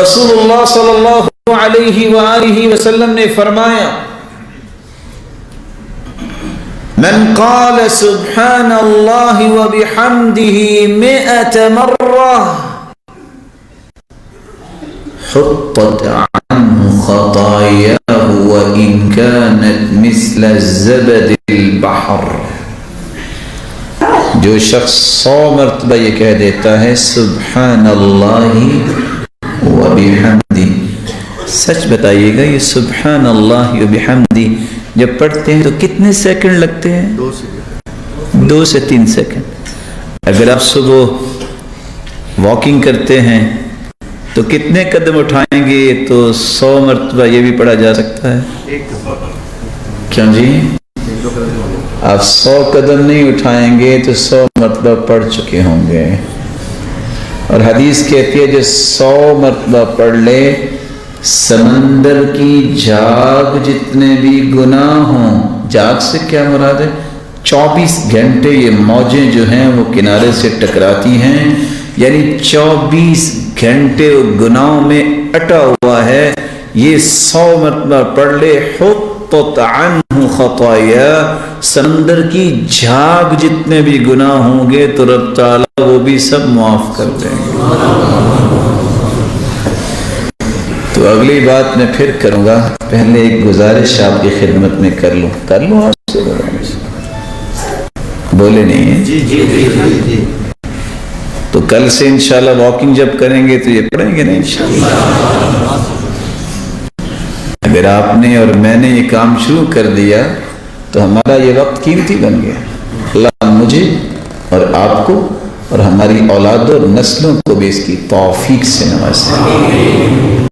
رسول اللہ صلی اللہ علیہ وآلہ وسلم نے فرمایا من قال سبحان اللہ وبحمدہ 100 مرہ حطت عنہ خطاياه وإن كانت مثل الزبد البحر. جو شخص 100 مرتبہ یہ کہہ دیتا ہے سبحان اللہ وبحمدہ. سچ بتائیے گا یہ سبحان اللہ وبحمدہ جب پڑھتے ہیں تو کتنے سیکنڈ لگتے ہیں؟ 2 سے 3 سیکنڈ. اگر آپ صبح واکنگ کرتے ہیں تو کتنے قدم اٹھائیں گے تو 100 مرتبہ یہ بھی پڑھا جا سکتا ہے. کیوں جی؟ آپ 100 قدم نہیں اٹھائیں گے تو 100 مرتبہ پڑھ چکے ہوں گے. اور حدیث کہتی ہے جو 100 مرتبہ پڑھ لے سمندر کی جھاگ جتنے بھی گناہ ہوں. جھاگ سے کیا مراد ہے؟ 24 گھنٹے یہ موجیں جو ہیں وہ کنارے سے ٹکراتی ہیں، یعنی 24 گھنٹے گناہوں میں اٹا ہوا ہے. یہ 100 مرتبہ پڑھ لے حطت عنہ خطایا، سمندر کی جھاگ جتنے بھی گناہ ہوں گے تو رب تعالیٰ وہ بھی سب معاف کر دیں گے. تو اگلی بات میں پھر کروں گا، پہلے ایک گزارش آپ کی خدمت میں کر لوں آپ سے. بولے نہیں ہیں؟ جی. تو کل سے انشاءاللہ واکنگ جب کریں گے تو یہ پڑھیں گے نا انشاءاللہ. اگر آپ نے اور میں نے یہ کام شروع کر دیا تو ہمارا یہ وقت قیمتی بن گیا. اللہ مجھے اور آپ کو اور ہماری اولاد اور نسلوں کو بھی اس کی توفیق سے نوازے.